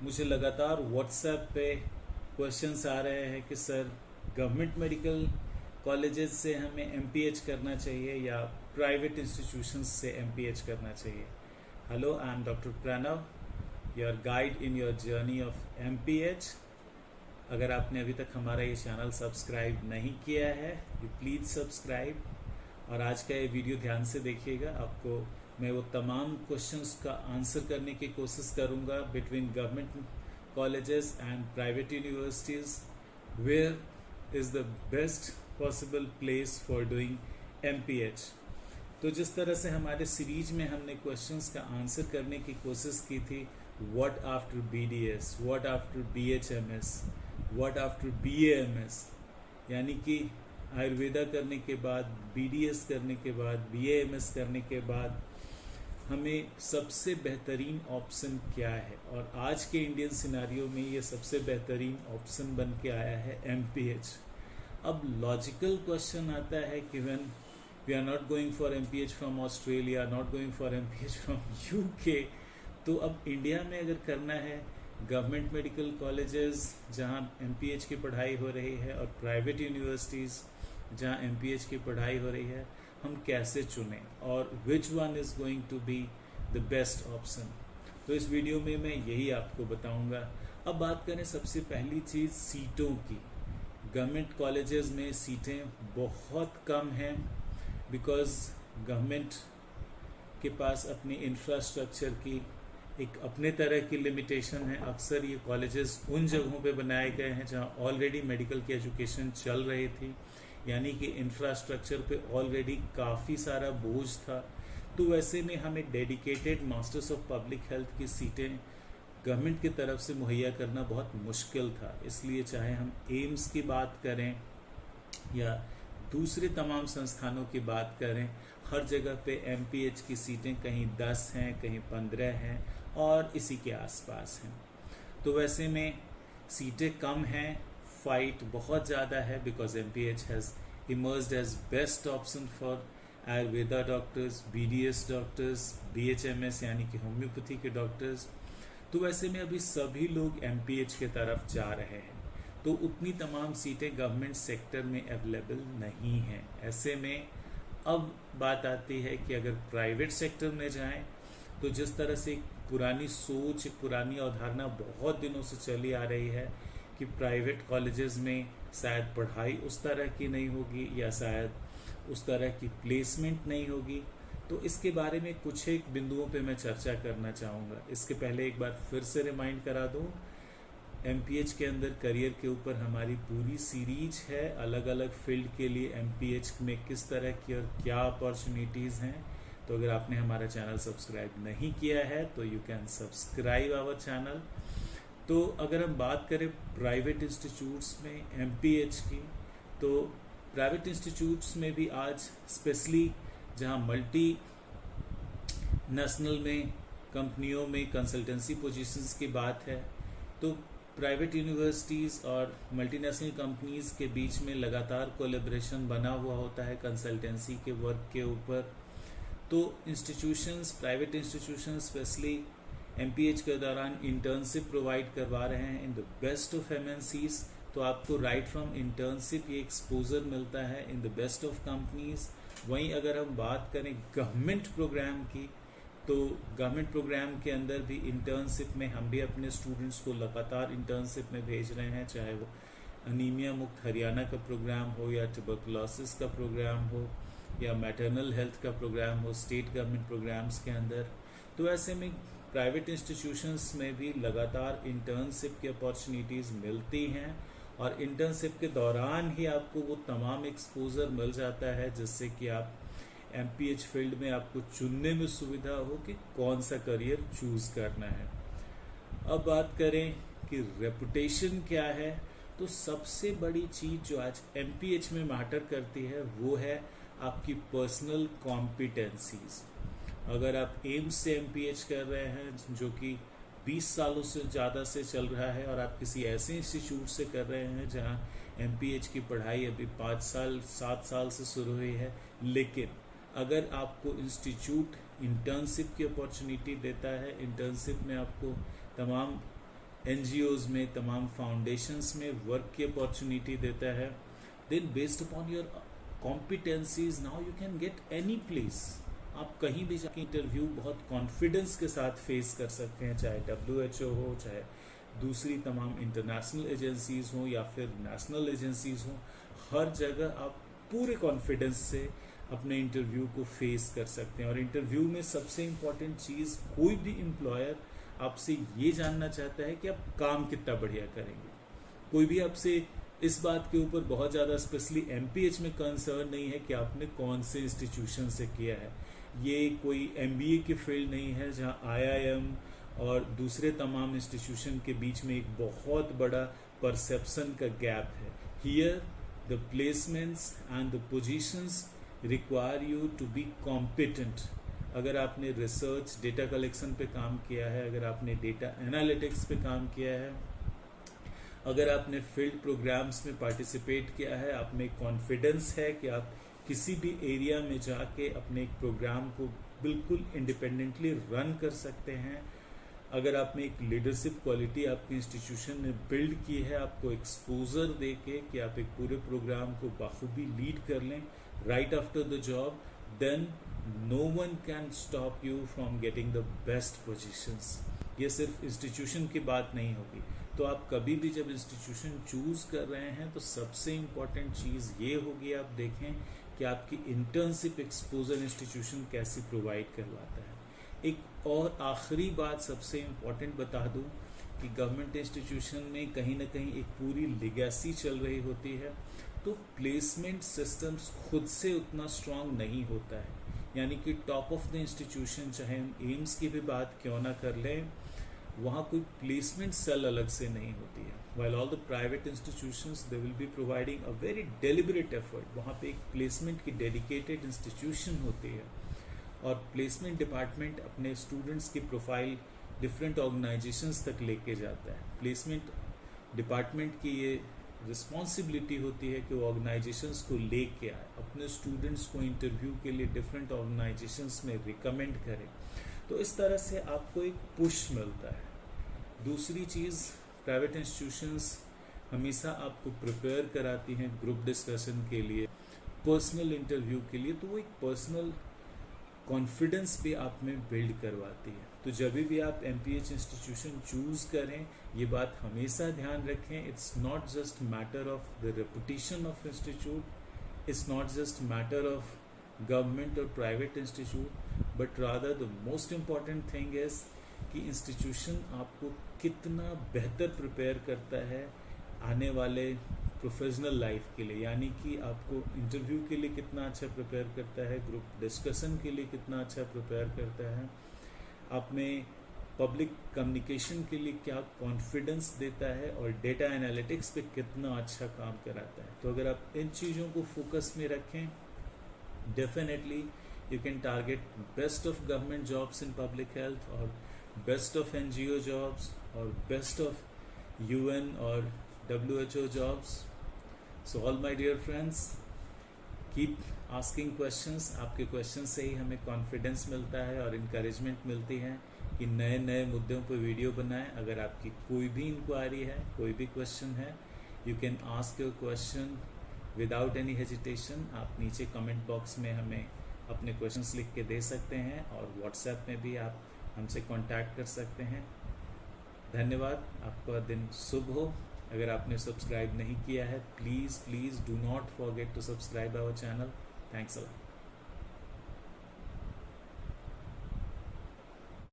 मुझे लगातार व्हाट्सएप पे क्वेश्चंस आ रहे हैं कि सर गवर्नमेंट मेडिकल कॉलेजेस से हमें एमपीएच करना चाहिए या प्राइवेट इंस्टीट्यूशंस से एमपीएच करना चाहिए। Hello, I am doctor Pranav, your guide in your journey of MPH. अगर आपने अभी तक हमारा ये चैनल सब्सक्राइब नहीं किया है, यू प्लीज़ सब्सक्राइब। और आज का ये वीडियो ध्यान से देखिएगा। आपको मैं वो तमाम क्वेश्चंस का आंसर करने की कोशिश करूंगा between government colleges and private universities, where is the best possible place for doing MPH. तो जिस तरह से हमारे सीरीज में हमने क्वेश्चंस का आंसर करने की कोशिश की थी, what after BDS, what after BHMS, what after BAMS, यानी कि आयुर्वेदा करने के बाद, बीडीएस करने के बाद, बीएएमएस करने के बाद हमें सबसे बेहतरीन ऑप्शन क्या है। और आज के इंडियन सिनारियो में ये सबसे बेहतरीन ऑप्शन बन के आया है एमपीएच। अब लॉजिकल क्वेश्चन आता है कि when we are not going for MPH from Australia, not going for MPH from UK, तो अब इंडिया में अगर करना है गवर्नमेंट मेडिकल कॉलेजेस जहां एमपीएच की पढ़ाई हो रही है और प्राइवेट यूनिवर्सिटीज़ जहां एमपीएच की पढ़ाई हो रही है, हम कैसे चुनें और which one is going to be the best option. तो इस वीडियो में मैं यही आपको बताऊंगा। अब बात करें सबसे पहली चीज़ सीटों की। गवर्नमेंट कॉलेजेस में सीटें बहुत कम हैं बिकॉज गवर्नमेंट के पास अपनी इंफ्रास्ट्रक्चर की एक अपने तरह की लिमिटेशन है। अक्सर ये कॉलेजेस उन जगहों पे बनाए गए हैं जहां ऑलरेडी मेडिकल की एजुकेशन चल रही थी, यानी कि इंफ्रास्ट्रक्चर पे ऑलरेडी काफ़ी सारा बोझ था। तो वैसे में हमें dedicated masters of public health की सीटें गवर्नमेंट की तरफ से मुहैया करना बहुत मुश्किल था। इसलिए चाहे हम एम्स की बात करें या दूसरे तमाम संस्थानों की बात करें, हर जगह पे एमपीएच की सीटें कहीं 10 हैं, कहीं 15 हैं और इसी के आसपास हैं। तो वैसे में सीटें कम हैं, फाइट बहुत ज़्यादा है because MPH has emerged as best option for Ayurveda doctors, BDS doctors, BHMS यानी कि होम्योपैथी के डॉक्टर्स। तो वैसे में अभी सभी लोग एमपीएच के तरफ जा रहे हैं, तो उतनी तमाम सीटें गवर्नमेंट सेक्टर में अवेलेबल नहीं हैं। ऐसे में अब बात आती है कि अगर प्राइवेट सेक्टर में जाएं, तो जिस तरह से एक पुरानी सोच, एक पुरानी अवधारणा बहुत दिनों से चली आ रही है कि प्राइवेट कॉलेजेस में शायद पढ़ाई उस तरह की नहीं होगी या शायद उस तरह की प्लेसमेंट नहीं होगी, तो इसके बारे में कुछ एक बिंदुओं पे मैं चर्चा करना चाहूँगा। इसके पहले एक बार फिर से रिमाइंड करा दूँ, एमपीएच के अंदर करियर के ऊपर हमारी पूरी सीरीज है, अलग अलग फील्ड के लिए एमपीएच में किस तरह की और क्या अपॉर्चुनिटीज़ हैं। तो अगर आपने हमारा चैनल सब्सक्राइब नहीं किया है तो you can subscribe our channel. तो अगर हम बात करें प्राइवेट इंस्टीट्यूट्स में एमपीएच की, तो प्राइवेट इंस्टीट्यूट्स में भी आज स्पेशली जहां मल्टी नेशनल में कंपनियों में कंसल्टेंसी पोजीशंस की बात है, तो प्राइवेट यूनिवर्सिटीज़ और मल्टीनेशनल कंपनीज़ के बीच में लगातार कोलैबोरेशन बना हुआ होता है कंसल्टेंसी के वर्क के ऊपर। तो institutions, private institutions specially MPH के दौरान इंटर्नशिप प्रोवाइड करवा रहे हैं in the best of MNCs. तो आपको राइट फ्रॉम इंटर्नशिप ये एक्सपोजर मिलता है in the best of companies. वहीं अगर हम बात करें गवर्नमेंट प्रोग्राम की, तो गवर्नमेंट प्रोग्राम के अंदर भी इंटर्नशिप में हम भी अपने स्टूडेंट्स को लगातार इंटर्नशिप में भेज रहे हैं, चाहे वो अनीमिया मुक्त हरियाणा का प्रोग्राम हो या ट्यूबरकुलोसिस का प्रोग्राम हो या मैटरनल हेल्थ का प्रोग्राम हो स्टेट गवर्नमेंट प्रोग्राम्स के अंदर। तो ऐसे में प्राइवेट इंस्टीट्यूशंस में भी लगातार इंटर्नशिप की अपॉर्चुनिटीज़ मिलती हैं और इंटर्नशिप के दौरान ही आपको वो तमाम एक्सपोजर मिल जाता है जिससे कि आप एमपीएच फील्ड में आपको चुनने में सुविधा हो कि कौन सा करियर चूज करना है। अब बात करें कि रेपुटेशन क्या है, तो सबसे बड़ी चीज जो आज एमपीएच में मैटर करती है वो है आपकी पर्सनल कॉम्पिटेंसीज। अगर आप एम्स से एमपीएच कर रहे हैं जो कि 20 सालों से ज़्यादा से चल रहा है और आप किसी ऐसे इंस्टीट्यूट से कर रहे हैं जहां एमपीएच की पढ़ाई अभी 5 साल 7 साल से शुरू हुई है, लेकिन अगर आपको इंस्टीट्यूट इंटर्नशिप की अपॉर्चुनिटी देता है, इंटर्नशिप में आपको तमाम NGOs में, तमाम फाउंडेशंस में वर्क की अपॉर्चुनिटी देता है। Then based upon your competencies now you can get any place. आप कहीं भी जाके इंटरव्यू बहुत कॉन्फिडेंस के साथ फेस कर सकते हैं, चाहे WHO हो, चाहे दूसरी तमाम इंटरनेशनल एजेंसीज हो या फिर नेशनल एजेंसीज हो। हर जगह आप पूरे कॉन्फिडेंस से अपने इंटरव्यू को फेस कर सकते हैं। और इंटरव्यू में सबसे इम्पॉर्टेंट चीज़, कोई भी एम्प्लॉयर आपसे ये जानना चाहता है कि आप काम कितना बढ़िया करेंगे। कोई भी आपसे इस बात के ऊपर बहुत ज़्यादा स्पेशली MPH में कंसर्न नहीं है कि आपने कौन से इंस्टीट्यूशन से किया है। ये कोई MBA की फील्ड नहीं है जहाँ IIM और दूसरे तमाम इंस्टीट्यूशन के बीच में एक बहुत बड़ा परसेप्शन का गैप है। Here the placements and the positions require you to be competent. अगर आपने रिसर्च डेटा कलेक्शन पे काम किया है, अगर आपने डेटा एनालिटिक्स पे काम किया है, अगर आपने फील्ड प्रोग्राम्स में पार्टिसिपेट किया है, आप में कॉन्फिडेंस है कि आप किसी भी एरिया में जाके अपने एक प्रोग्राम को बिल्कुल इंडिपेंडेंटली रन कर सकते हैं, अगर आप में एक लीडरशिप क्वालिटी आपके इंस्टीट्यूशन ने बिल्ड की है, आपको एक्सपोजर दे के कि आप एक पूरे प्रोग्राम को बाखूबी लीड कर लें right after the job, then no one can stop you from getting the best positions. ये सिर्फ इंस्टीट्यूशन की बात नहीं होगी। तो आप कभी भी जब इंस्टीट्यूशन चूज कर रहे हैं तो सबसे इम्पॉर्टेंट चीज़ ये होगी, आप देखें कि आपकी इंटर्नशिप एक्सपोजर इंस्टीट्यूशन कैसे प्रोवाइड करवाता है। एक और आखिरी बात सबसे इम्पॉर्टेंट बता दूं कि गवर्नमेंट इंस्टीट्यूशन में कहीं ना कहीं एक पूरी लिगेसी चल रही होती है, तो प्लेसमेंट सिस्टम्स खुद से उतना स्ट्रांग नहीं होता है। यानी कि टॉप ऑफ द इंस्टीट्यूशन, चाहे हम एम्स की भी बात क्यों ना कर लें, वहाँ कोई प्लेसमेंट सेल अलग से नहीं होती है। While all the private institutions they will be providing a very deliberate effort, वहाँ पे एक प्लेसमेंट की डेडिकेटेड इंस्टीट्यूशन होती है और प्लेसमेंट डिपार्टमेंट अपने स्टूडेंट्स की प्रोफाइल डिफरेंट ऑर्गेनाइजेशंस तक लेके जाता है। प्लेसमेंट डिपार्टमेंट की ये रिस्पॉन्सिबिलिटी होती है कि वो ऑर्गेनाइजेशंस को लेके आए, अपने स्टूडेंट्स को इंटरव्यू के लिए डिफरेंट ऑर्गेनाइजेशंस में रिकमेंड करे। तो इस तरह से आपको एक पुश मिलता है। दूसरी चीज़, प्राइवेट इंस्टीट्यूशंस हमेशा आपको प्रिपेयर कराती हैं ग्रुप डिस्कशन के लिए, पर्सनल इंटरव्यू के लिए, तो वो एक पर्सनल कॉन्फिडेंस भी आप में बिल्ड करवाती है। तो जब भी आप MPH इंस्टीट्यूशन चूज करें, ये बात हमेशा ध्यान रखें, it's not just matter of the reputation of institute, it's not just matter of government और private institute, but rather the most important thing is कि इंस्टीट्यूशन आपको कितना बेहतर प्रिपेयर करता है आने वाले प्रोफेशनल लाइफ के लिए। यानी कि आपको इंटरव्यू के लिए कितना अच्छा प्रिपेयर करता है, ग्रुप डिस्कशन के लिए कितना अच्छा प्रिपेयर करता है, आप में पब्लिक कम्युनिकेशन के लिए क्या कॉन्फिडेंस देता है, और डेटा एनालिटिक्स पे कितना अच्छा काम कराता है। तो अगर आप इन चीज़ों को फोकस में रखें, definitely you can target best of government jobs in public health, और बेस्ट ऑफ NGO जॉब्स, और बेस्ट ऑफ UN और WHO jobs. So all my dear friends, keep asking questions. आपके क्वेश्चन से ही हमें कॉन्फिडेंस मिलता है और इंकरेजमेंट मिलती है कि नए नए मुद्दों पर वीडियो बनाएं। अगर आपकी कोई भी इंक्वायरी है, कोई भी क्वेश्चन है, you can ask your question without any hesitation. आप नीचे कमेंट बॉक्स में हमें अपने क्वेश्चंस लिख के दे सकते हैं, और व्हाट्सएप में भी आप हमसे कांटेक्ट कर सकते हैं। धन्यवाद, आपका दिन शुभ हो। अगर आपने सब्सक्राइब नहीं किया है, please do not forget to subscribe our channel. Thanks a lot.